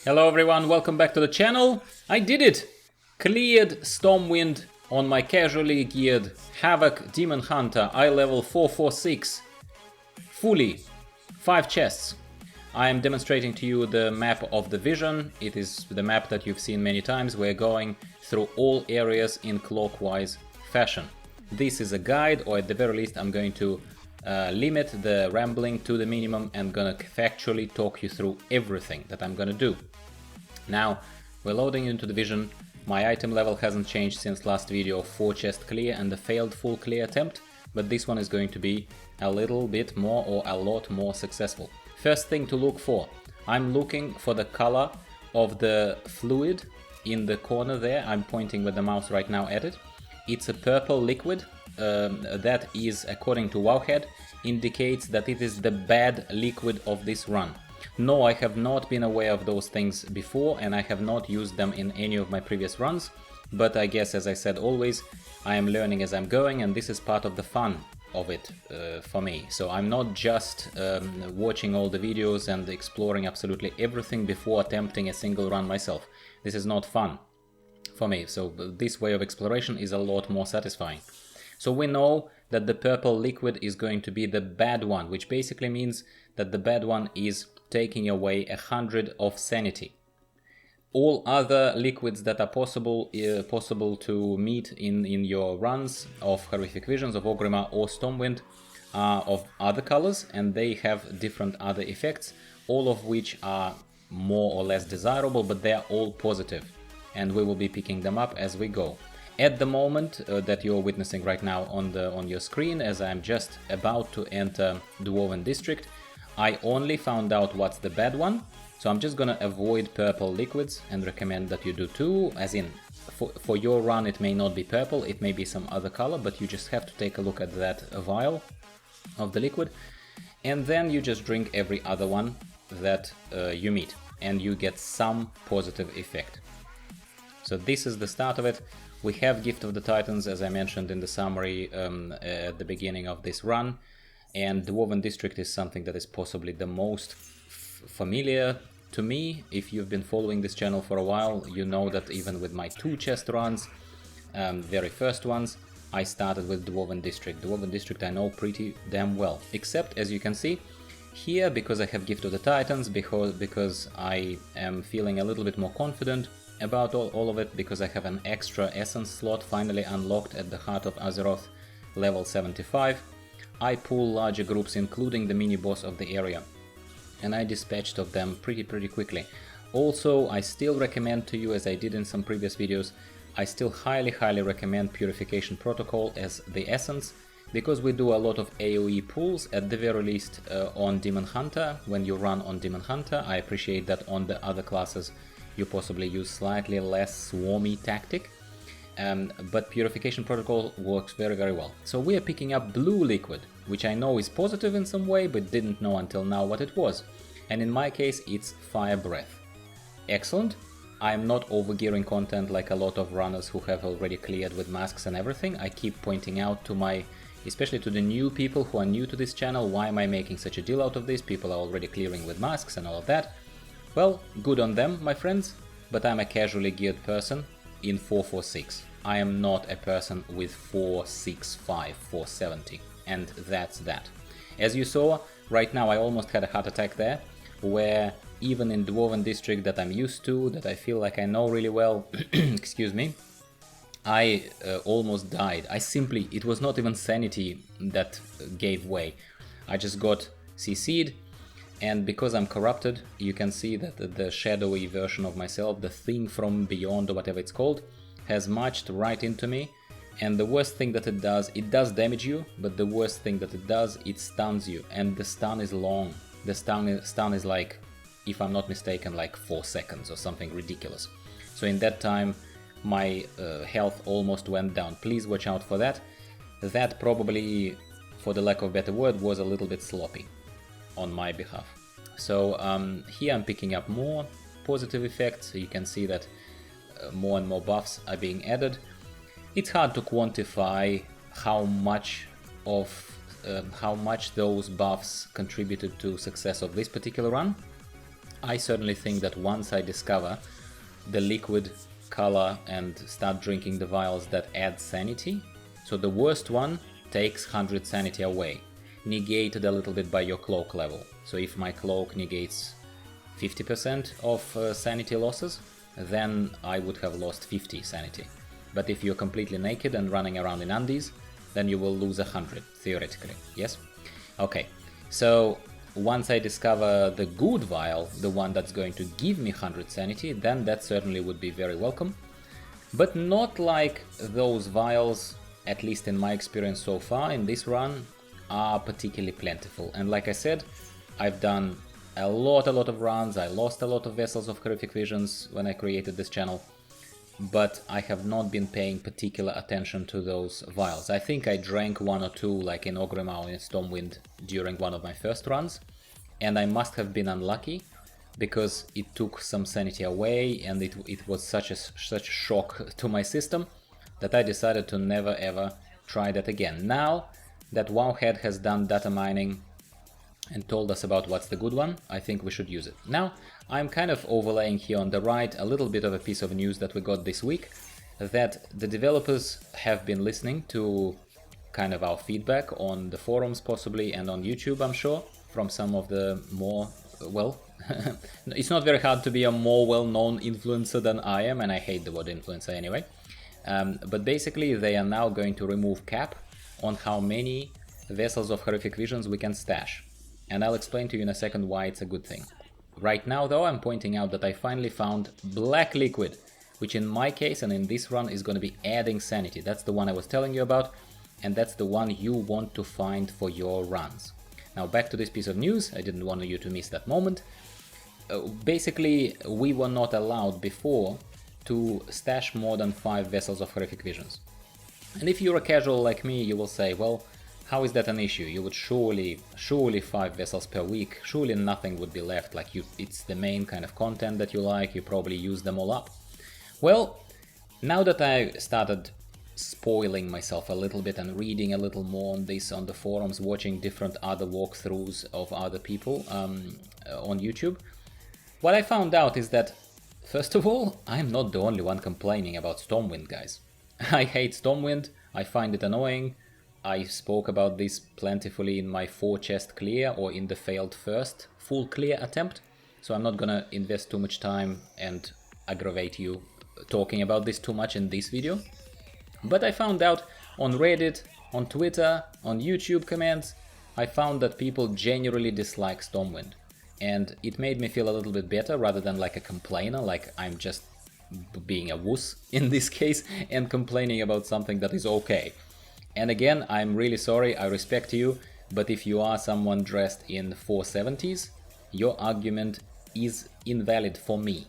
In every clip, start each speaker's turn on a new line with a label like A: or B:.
A: Hello everyone, welcome back to the channel. I did it! Cleared Stormwind on my casually geared Havoc Demon Hunter ilevel 446. Fully. 5 chests. I am demonstrating to you the map of the vision. It is the map that you've seen many times. We're going through all areas in clockwise fashion. This is a guide, or at the very least I'm going to limit the rambling to the minimum and gonna factually talk you through everything that I'm gonna do. Now, we're loading into the vision. My item level hasn't changed since last video, 4 chest clear and a failed full clear attempt, but this one is going to be a little bit more or a lot more successful. First thing to look for, I'm looking for the color of the fluid in the corner there. I'm pointing with the mouse right now at it. It's a purple liquid. That is, according to Wowhead, indicates that it is the bad liquid of this run. No, I have not been aware of those things before, and I have not used them in any of my previous runs, but I guess, as I said always, I am learning as I'm going, and this is part of the fun of it for me. So I'm not just watching all the videos and exploring absolutely everything before attempting a single run myself. This is not fun for me, so this way of exploration is a lot more satisfying. So we know that the purple liquid is going to be the bad one, which basically means that the bad one is taking away 100 of sanity. All other liquids that are possible to meet in your runs of Horrific Visions, of Orgrimmar or Stormwind are of other colors, and they have different other effects, all of which are more or less desirable, but they are all positive, and we will be picking them up as we go. At the moment that you're witnessing right now on your screen, as I'm just about to enter Dwarven District, I only found out what's the bad one, so I'm just gonna avoid purple liquids and recommend that you do too, as in, for your run it may not be purple, it may be some other color, but you just have to take a look at that vial of the liquid, and then you just drink every other one that you meet, and you get some positive effect. So this is the start of it. We have Gift of the Titans, as I mentioned in the summary at the beginning of this run, and Dwarven District is something that is possibly the most familiar to me. If you've been following this channel for a while, you know that even with my 2 chest runs, very first ones, I started with Dwarven District. Dwarven District I know pretty damn well, except, as you can see, here, because I have Gift of the Titans, because I am feeling a little bit more confident about all of it, because I have an extra essence slot finally unlocked at the Heart of Azeroth, level 75. I pull larger groups, including the mini-boss of the area, and I dispatched of them pretty quickly. Also, I still recommend to you, as I did in some previous videos, I still highly recommend Purification Protocol as the essence, because we do a lot of AoE pulls, at the very least on Demon Hunter, when you run on Demon Hunter. I appreciate that on the other classes you possibly use slightly less swarmy tactic, but Purification Protocol works very well. So we are picking up blue liquid, which I know is positive in some way, but didn't know until now what it was. And in my case, it's Fire Breath. Excellent. I am not overgearing content like a lot of runners who have already cleared with masks and everything. I keep pointing out to especially to the new people who are new to this channel, why am I making such a deal out of this? People are already clearing with masks and all of that. Well, good on them, my friends, but I'm a casually geared person in 446. I am not a person with 465, 470, and that's that. As you saw, right now I almost had a heart attack there, where even in Dwarven District that I'm used to, that I feel like I know really well, excuse me, I almost died. It was not even sanity that gave way. I just got CC'd. And because I'm corrupted, you can see that the shadowy version of myself, the thing from beyond or whatever it's called, has marched right into me. And the worst thing that it does damage you, but the worst thing that it does, it stuns you. And the stun is long. The stun is like, if I'm not mistaken, like 4 seconds or something ridiculous. So in that time, my health almost went down. Please watch out for that. That probably, for the lack of a better word, was a little bit sloppy on my behalf. So here I'm picking up more positive effects. So you can see that more and more buffs are being added. It's hard to quantify how much those buffs contributed to success of this particular run. I certainly think that once I discover the liquid color and start drinking the vials that add sanity, so the worst one takes 100 sanity away, negated a little bit by your cloak level. So if my cloak negates 50% of sanity losses, then I would have lost 50 sanity. But if you're completely naked and running around in undies, then you will lose 100, theoretically, yes? Okay, so once I discover the good vial, the one that's going to give me 100 sanity, then that certainly would be very welcome. But not like those vials, at least in my experience so far in this run, are particularly plentiful. And like I said, I've done a lot of runs, I lost a lot of Vessels of Horrific Visions when I created this channel, but I have not been paying particular attention to those vials. I think I drank one or two, like in Ogrimmar and Stormwind, during one of my first runs, and I must have been unlucky, because it took some sanity away, and it was such a shock to my system that I decided to never ever try that again. Now that Wowhead has done data mining and told us about what's the good one, I think we should use it. Now, I'm kind of overlaying here on the right a little bit of a piece of news that we got this week, that the developers have been listening to kind of our feedback on the forums possibly, and on YouTube, I'm sure, from some of the more, well, it's not very hard to be a more well-known influencer than I am, and I hate the word influencer anyway. But basically they are now going to remove cap on how many Vessels of Horrific Visions we can stash. And I'll explain to you in a second why it's a good thing. Right now though, I'm pointing out that I finally found Black Liquid, which in my case and in this run is going to be adding sanity. That's the one I was telling you about, and that's the one you want to find for your runs. Now back to this piece of news, I didn't want you to miss that moment. Basically, we were not allowed before to stash more than 5 Vessels of Horrific Visions. And if you're a casual like me, you will say, well, how is that an issue? You would surely 5 vessels per week, surely nothing would be left, like it's the main kind of content that you like, you probably use them all up. Well, now that I started spoiling myself a little bit and reading a little more on this on the forums, watching different other walkthroughs of other people on YouTube, what I found out is that, first of all, I'm not the only one complaining about Stormwind, guys. I hate Stormwind, I find it annoying. I spoke about this plentifully in my 4 chest clear, or in the failed first full clear attempt, so I'm not gonna invest too much time and aggravate you talking about this too much in this video. But I found out on Reddit, on Twitter, on YouTube comments, I found that people genuinely dislike Stormwind. And it made me feel a little bit better, rather than like a complainer, like I'm just being a wuss in this case and complaining about something that is okay. And again, I'm really sorry, I respect you, but if you are someone dressed in 470s, your argument is invalid for me.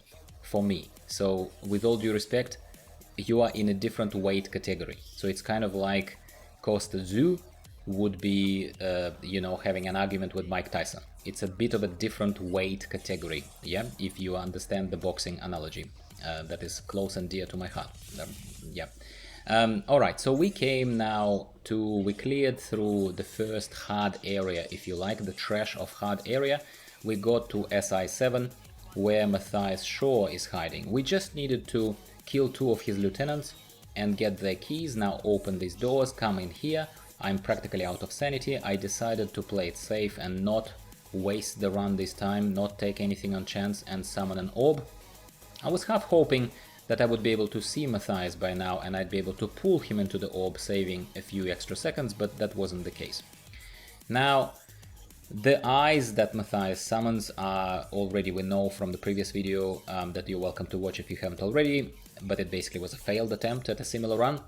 A: So with all due respect, you are in a different weight category. So it's kind of like Costa Zoo would be, you know, having an argument with Mike Tyson. It's a bit of a different weight category, yeah, if you understand the boxing analogy. That is close and dear to my heart, yeah. Alright, so we cleared through the first hard area, if you like, the trash of hard area. We got to SI7, where Mathias Shaw is hiding. We just needed to kill 2 of his lieutenants and get their keys. Now open these doors, come in here. I'm practically out of sanity. I decided to play it safe and not waste the run this time, not take anything on chance and summon an orb. I was half hoping that I would be able to see Mathias by now and I'd be able to pull him into the orb, saving a few extra seconds, but that wasn't the case. Now, the eyes that Mathias summons are already, we know from the previous video that you're welcome to watch if you haven't already, but it basically was a failed attempt at a similar run.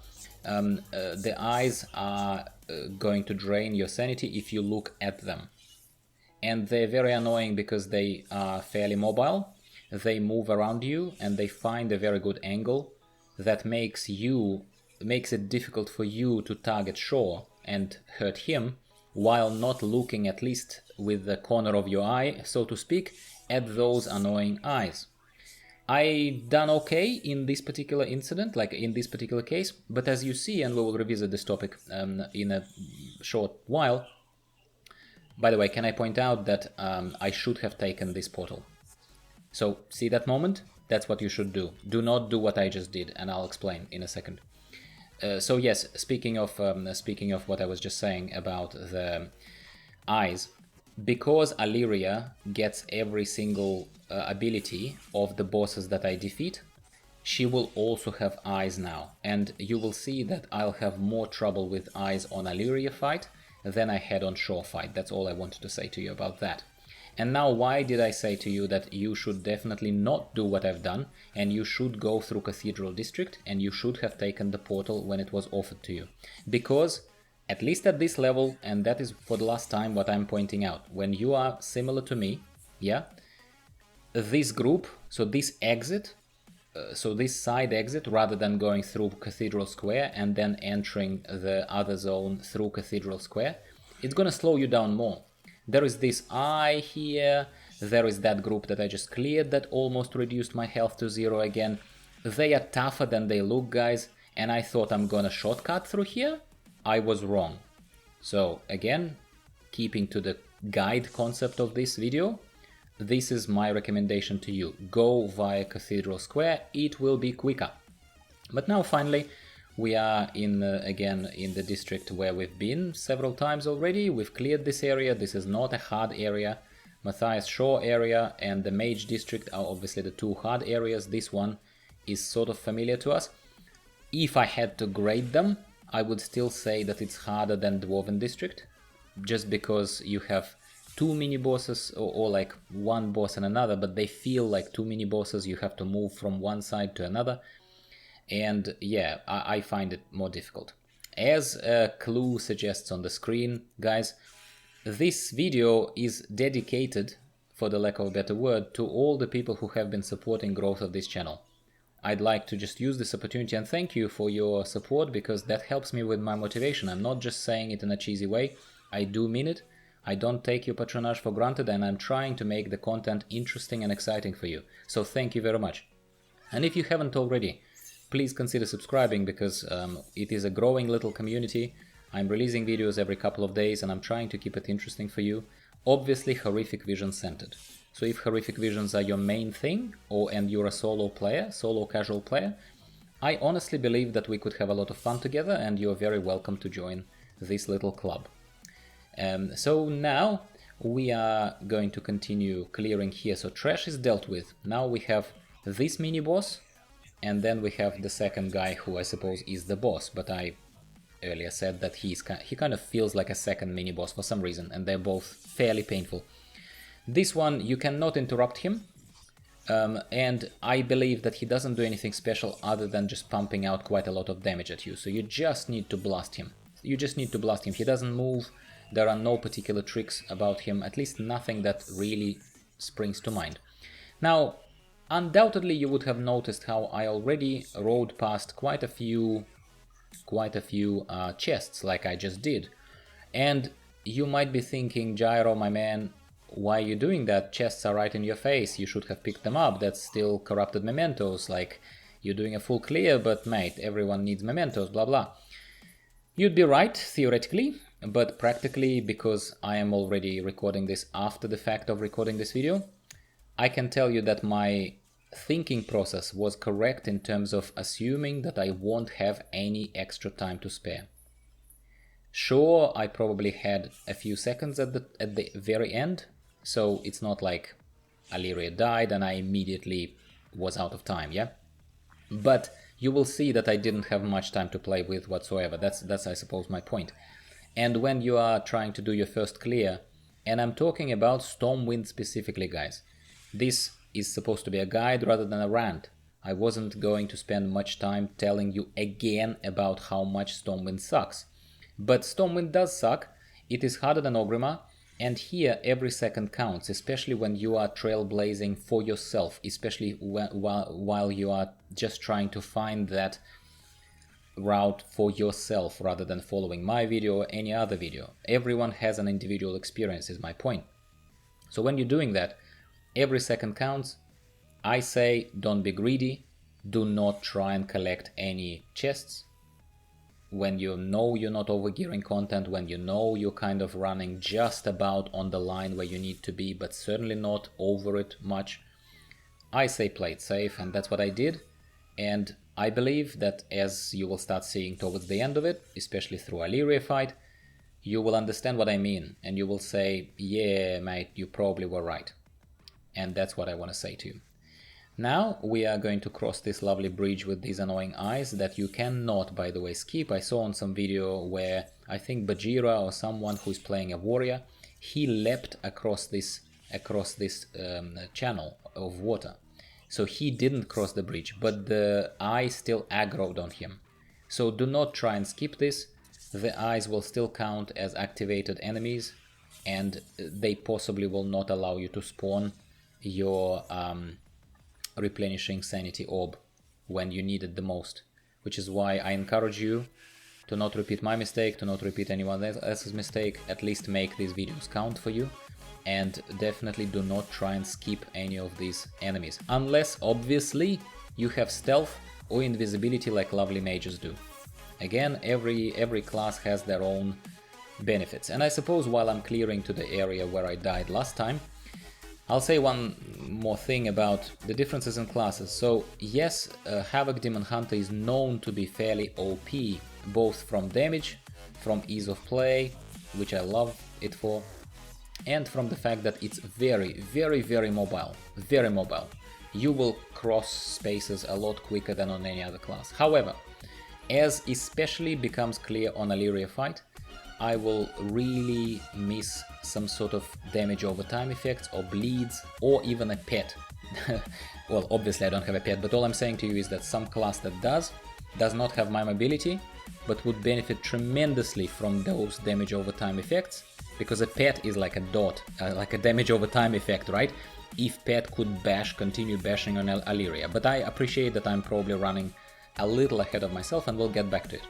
A: The eyes are going to drain your sanity if you look at them. And they're very annoying because they are fairly mobile. They move around you and they find a very good angle that makes it difficult for you to target Shaw and hurt him while not looking, at least with the corner of your eye, so to speak, at those annoying eyes. I done okay in this particular incident, like in this particular case, but as you see, and we will revisit this topic in a short while. By the way, can I point out that I should have taken this portal? So see that moment? That's what you should do. Do not do what I just did, and I'll explain in a second. So yes, speaking of what I was just saying about the eyes, because Alleria gets every single ability of the bosses that I defeat, she will also have eyes now, and you will see that I'll have more trouble with eyes on Alleria fight than I had on Shaw fight. That's all I wanted to say to you about that. And now, why did I say to you that you should definitely not do what I've done, and you should go through Cathedral District, and you should have taken the portal when it was offered to you? Because, at least at this level, and that is for the last time what I'm pointing out, when you are similar to me, yeah, this group, so this exit, so this side exit, rather than going through Cathedral Square and then entering the other zone through Cathedral Square, it's gonna slow you down more. There is this eye here, there is that group that I just cleared that almost reduced my health to 0 again. They are tougher than they look, guys, and I thought I'm gonna shortcut through here. I was wrong. So again, keeping to the guide concept of this video, this is my recommendation to you. Go via Cathedral Square, it will be quicker. But now finally, we are again in the district where we've been several times already. We've cleared this area. This is not a hard area. Mathias Shaw area and the Mage district are obviously the two hard areas. This one is sort of familiar to us. If I had to grade them, I would still say that it's harder than Dwarven district, just because you have two mini bosses or like one boss and another, but they feel like two mini bosses. You have to move from one side to another. And yeah, I find it more difficult. As a clue suggests on the screen, guys, this video is dedicated, for the lack of a better word, to all the people who have been supporting growth of this channel. I'd like to just use this opportunity and thank you for your support, because that helps me with my motivation. I'm not just saying it in a cheesy way, I do mean it. I don't take your patronage for granted, and I'm trying to make the content interesting and exciting for you. So thank you very much. And if you haven't already, please consider subscribing, because it is a growing little community. I'm releasing videos every couple of days and I'm trying to keep it interesting for you. Obviously horrific vision centered. So if horrific visions are your main thing, and you're a solo player, solo casual player, I honestly believe that we could have a lot of fun together, and you're very welcome to join this little club. So now we are going to continue clearing here. So trash is dealt with. Now we have this mini boss, and then we have the second guy, who I suppose is the boss, but I earlier said that he kind of feels like a second mini boss for some reason, and they're both fairly painful. This one, you cannot interrupt him, and I believe that he doesn't do anything special other than just pumping out quite a lot of damage at you, so you just need to blast him. You just need to blast him. He doesn't move, there are no particular tricks about him, at least nothing that really springs to mind. Now, undoubtedly you would have noticed how I already rode past quite a few chests, like I just did. And you might be thinking, Gyro, my man, why are you doing that? Chests are right in your face, you should have picked them up, that's still corrupted mementos, like, you're doing a full clear, but mate, everyone needs mementos, blah blah. You'd be right, theoretically, but practically, because I am already recording this after the fact of recording this video, I can tell you that my thinking process was correct in terms of assuming that I won't have any extra time to spare. Sure, I probably had a few seconds at the very end, so it's not like Alleria died and I immediately was out of time, yeah? But you will see that I didn't have much time to play with whatsoever. That's I suppose my point. And when you are trying to do your first clear, and I'm talking about Stormwind specifically, guys, this is supposed to be a guide rather than a rant. I wasn't going to spend much time telling you again about how much Stormwind sucks. But Stormwind does suck, it is harder than Orgrimmar, and here every second counts, especially when you are trailblazing for yourself, especially while you are just trying to find that route for yourself rather than following my video or any other video. Everyone has an individual experience, is my point. So when you're doing that, every second counts. I say don't be greedy, do not try and collect any chests. When you know you're not overgearing content, when you know you're kind of running just about on the line where you need to be, but certainly not over it much, I say play it safe, and that's what I did. And I believe that as you will start seeing towards the end of it, especially through Illyria fight, you will understand what I mean, and you will say, yeah, mate, you probably were right. And that's what I want to say to you. Now we are going to cross this lovely bridge with these annoying eyes that you cannot, by the way, skip. I saw on some video where I think Bajira or someone who is playing a warrior, he leapt across this channel of water. So he didn't cross the bridge, but the eye still aggroed on him. So do not try and skip this. The eyes will still count as activated enemies, and they possibly will not allow you to spawn your replenishing sanity orb when you need it the most, which is why I encourage you to not repeat my mistake, to not repeat anyone else's mistake. At least make these videos count for you, and definitely do not try and skip any of these enemies, unless obviously you have stealth or invisibility like lovely mages do. Again, every class has their own benefits, and I suppose while I'm clearing to the area where I died last time, I'll say one more thing about the differences in classes. So yes, Havoc Demon Hunter is known to be fairly OP, both from damage, from ease of play, which I love it for, and from the fact that it's very, very, very mobile. Very mobile. You will cross spaces a lot quicker than on any other class. However, as especially becomes clear on Illyria fight, I will really miss some sort of damage over time effects or bleeds or even a pet. Well, obviously I don't have a pet, but all I'm saying to you is that some class that does not have my mobility, but would benefit tremendously from those damage over time effects, because a pet is like a dot, like a damage over time effect, right? If pet could continue bashing on Illyria, but I appreciate that I'm probably running a little ahead of myself, and we'll get back to it.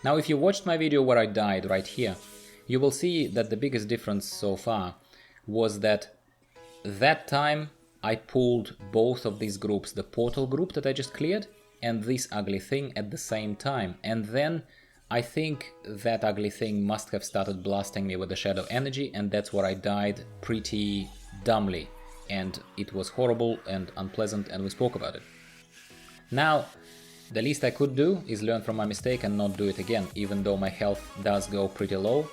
A: Now, if you watched my video where I died right here, you will see that the biggest difference so far was that time I pulled both of these groups, the portal group that I just cleared and this ugly thing at the same time. And then I think that ugly thing must have started blasting me with the shadow energy, and that's where I died pretty dumbly. And it was horrible and unpleasant, and we spoke about it. Now, the least I could do is learn from my mistake and not do it again, even though my health does go pretty low.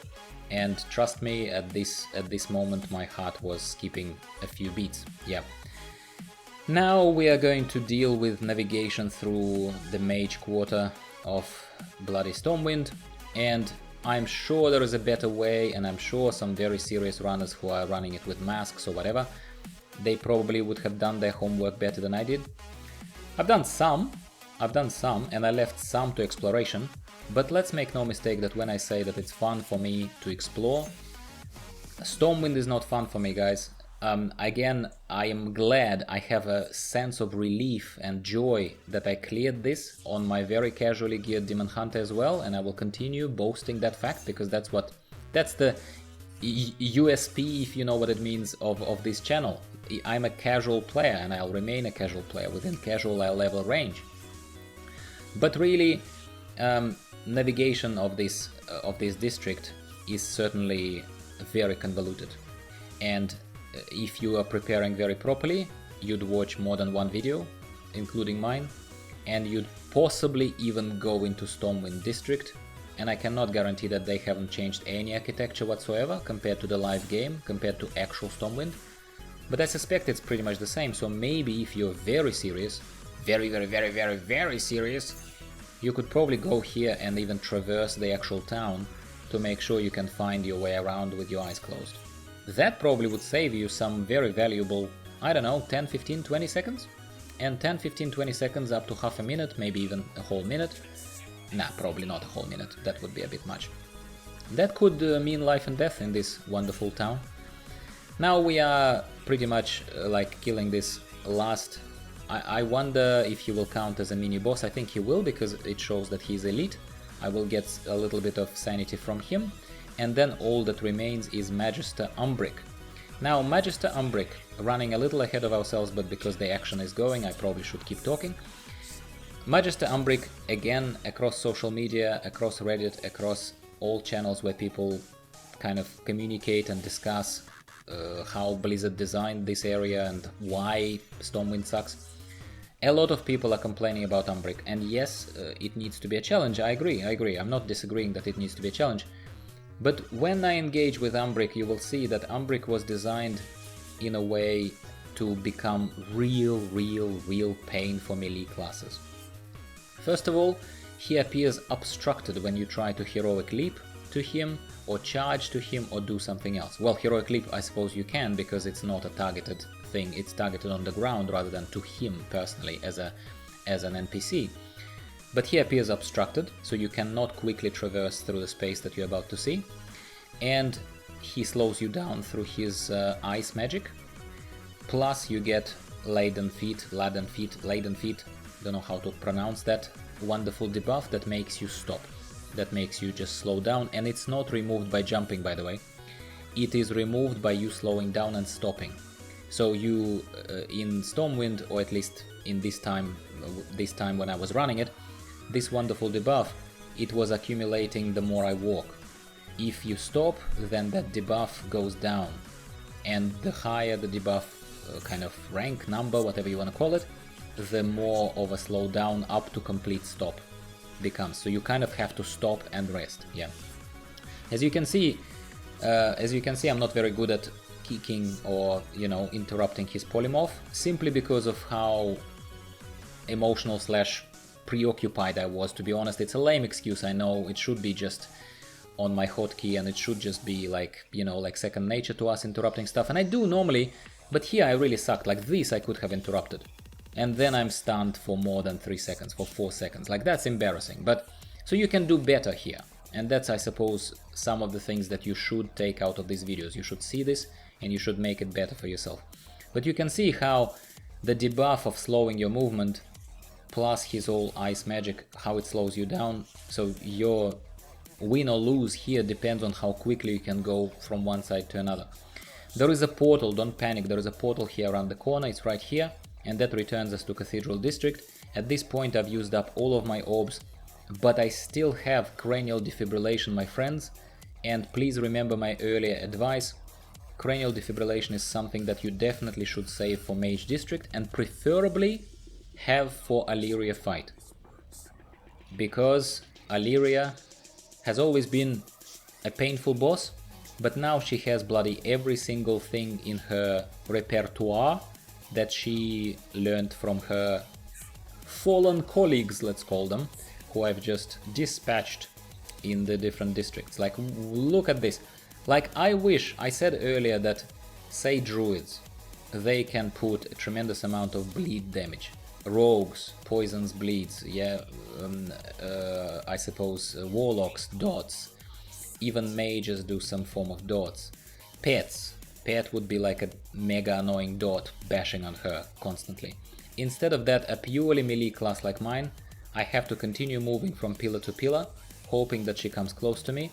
A: And trust me, at this moment my heart was skipping a few beats. Yeah. Now we are going to deal with navigation through the mage quarter of Bloody Stormwind, and I'm sure there is a better way, and I'm sure some very serious runners who are running it with masks or whatever, they probably would have done their homework better than I did. I've done some, and I left some to exploration, but let's make no mistake that when I say that it's fun for me to explore, Stormwind is not fun for me, guys. Again, I am glad I have a sense of relief and joy that I cleared this on my very casually geared Demon Hunter as well, and I will continue boasting that fact, because that's the USP, if you know what it means, of this channel. I'm a casual player, and I'll remain a casual player within casual level range. But really, navigation of this district is certainly very convoluted, and if you are preparing very properly, you'd watch more than one video, including mine, and you'd possibly even go into Stormwind district, and I cannot guarantee that they haven't changed any architecture whatsoever compared to the live game, compared to actual Stormwind, but I suspect it's pretty much the same. So maybe if you're very serious, very, very, very, very, very serious, you could probably go here and even traverse the actual town to make sure you can find your way around with your eyes closed. That probably would save you some very valuable, I don't know, 10, 15, 20 seconds? And 10, 15, 20 seconds up to half a minute, maybe even a whole minute. Nah, probably not a whole minute, that would be a bit much. That could mean life and death in this wonderful town. Now we are pretty much like killing this last. I wonder if he will count as a mini boss. I think he will, because it shows that he's elite. I will get a little bit of sanity from him. And then all that remains is Magister Umbric. Now, Magister Umbric, running a little ahead of ourselves, but because the action is going, I probably should keep talking. Magister Umbric, again, across social media, across Reddit, across all channels where people kind of communicate and discuss how Blizzard designed this area and why Stormwind sucks. A lot of people are complaining about Umbric, and yes, it needs to be a challenge. I agree. I'm not disagreeing that it needs to be a challenge. But when I engage with Umbric, you will see that Umbric was designed in a way to become real pain for melee classes. First of all, he appears obstructed when you try to heroic leap to him, or charge to him, or do something else. Well, heroic leap I suppose you can, because it's not a targeted thing, it's targeted on the ground rather than to him personally as an NPC. But he appears obstructed, so you cannot quickly traverse through the space that you're about to see, and he slows you down through his ice magic. Plus you get laden feet, don't know how to pronounce that, wonderful debuff that makes you stop, that makes you just slow down, and it's not removed by jumping, by the way. It is removed by you slowing down and stopping. So you, in Stormwind, or at least in this time when I was running it, this wonderful debuff, it was accumulating the more I walk. If you stop, then that debuff goes down, and the higher the debuff kind of rank, number, whatever you want to call it, the more of a slowdown up to complete stop becomes. So you kind of have to stop and rest. Yeah. As you can see, I'm not very good at kicking or, you know, interrupting his polymorph, simply because of how emotional / preoccupied I was. To be honest, it's a lame excuse, I know. It should be just on my hotkey, and it should just be like, you know, like second nature to us interrupting stuff, and I do normally, but here I really sucked. Like this I could have interrupted, and then I'm stunned for more than 3 seconds, for 4 seconds. Like, that's embarrassing. But so you can do better here, and that's, I suppose, some of the things that you should take out of these videos. You should see this and you should make it better for yourself. But you can see how the debuff of slowing your movement plus his whole ice magic, how it slows you down. So your win or lose here depends on how quickly you can go from one side to another. There is a portal, don't panic, there is a portal here around the corner, it's right here, and that returns us to Cathedral District. At this point I've used up all of my orbs, but I still have cranial defibrillation, my friends, and please remember my earlier advice. Cranial defibrillation is something that you definitely should save for Mage District, and preferably have for Alleria fight, because Alleria has always been a painful boss, but now she has bloody every single thing in her repertoire that she learned from her fallen colleagues, let's call them, who I've just dispatched in the different districts. Like, look at this. Like, I wish, I said earlier that, say, druids, they can put a tremendous amount of bleed damage. Rogues, poisons, bleeds, yeah, I suppose warlocks, dots. Even mages do some form of dots. Pets. Pet would be like a mega annoying dot bashing on her constantly. Instead of that, a purely melee class like mine, I have to continue moving from pillar to pillar, hoping that she comes close to me.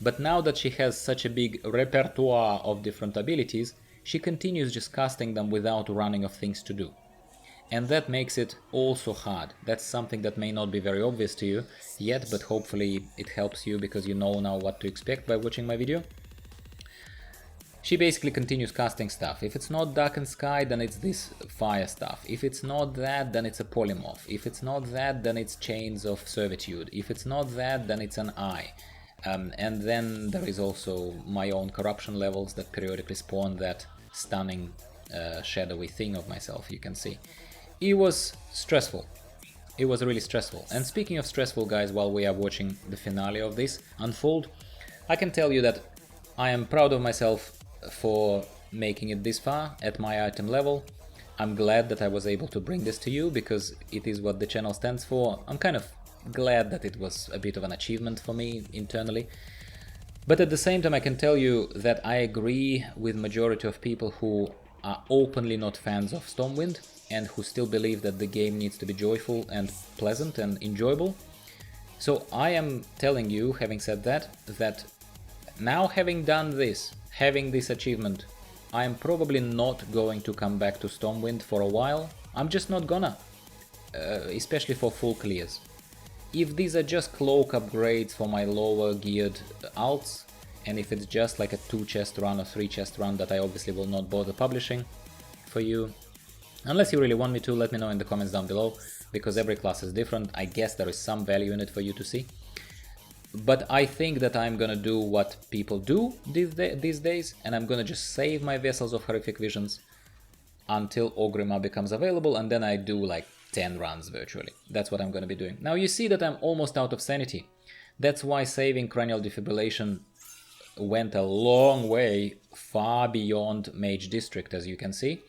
A: But now that she has such a big repertoire of different abilities, she continues just casting them without running of things to do. And that makes it also hard. That's something that may not be very obvious to you yet, but hopefully it helps you because you know now what to expect by watching my video. She basically continues casting stuff. If it's not Darkened Sky, then it's this fire stuff. If it's not that, then it's a polymorph. If it's not that, then it's Chains of Servitude. If it's not that, then it's an eye. And then there is also my own corruption levels that periodically spawn that stunning shadowy thing of myself, you can see. It was stressful. It was really stressful. And speaking of stressful, guys, while we are watching the finale of this unfold, I can tell you that I am proud of myself for making it this far at my item level. I'm glad that I was able to bring this to you because it is what the channel stands for. I'm kind of glad that it was a bit of an achievement for me internally. But at the same time, I can tell you that I agree with majority of people who are openly not fans of Stormwind and who still believe that the game needs to be joyful and pleasant and enjoyable. So I am telling you, having said that, that now having done this, having this achievement, I am probably not going to come back to Stormwind for a while. I'm just not gonna, especially for full clears. If these are just cloak upgrades for my lower geared alts, and if it's just like a 2 chest run or 3 chest run, that I obviously will not bother publishing for you. Unless you really want me to, let me know in the comments down below, because every class is different. I guess there is some value in it for you to see. But I think that I'm gonna do what people do these days, and I'm gonna just save my Vessels of Horrific Visions until Orgrimmar becomes available, and then I do like 10 runs virtually. That's what I'm gonna be doing. Now you see that I'm almost out of sanity. That's why saving Cranial Defibrillation went a long way, far beyond Mage District, as you can see.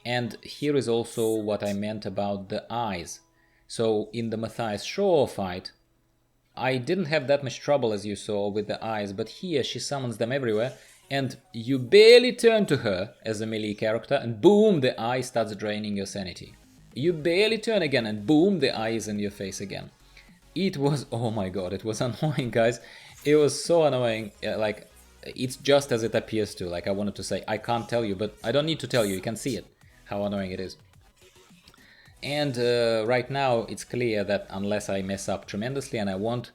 A: And here is also what I meant about the eyes. So in the Mathias Shaw fight, I didn't have that much trouble, as you saw, with the eyes, but here she summons them everywhere, and you barely turn to her as a melee character, and boom, the eye starts draining your sanity. You barely turn again, and boom, the eye is in your face again. It was, oh my god, it was annoying, guys. It was so annoying, like, it's just as it appears to, like I wanted to say, I can't tell you, but I don't need to tell you, you can see it, how annoying it is. And right now it's clear that unless I mess up tremendously, and I won't,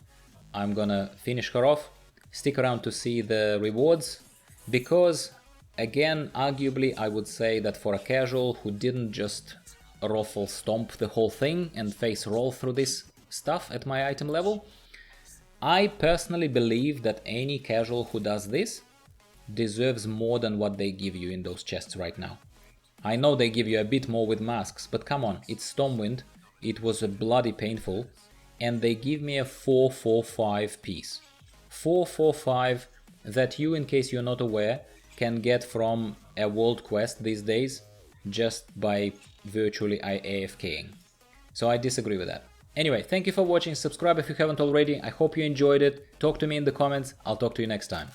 A: I'm gonna finish her off. Stick around to see the rewards, because again, arguably I would say that for a casual who didn't just ruffle stomp the whole thing and face roll through this stuff at my item level, I personally believe that any casual who does this deserves more than what they give you in those chests right now. I know they give you a bit more with masks, but come on, it's Stormwind, it was a bloody painful, and they give me a 445 piece. 445 that you, in case you're not aware, can get from a world quest these days just by virtually AFKing. So I disagree with that. Anyway, thank you for watching, subscribe if you haven't already, I hope you enjoyed it, talk to me in the comments, I'll talk to you next time.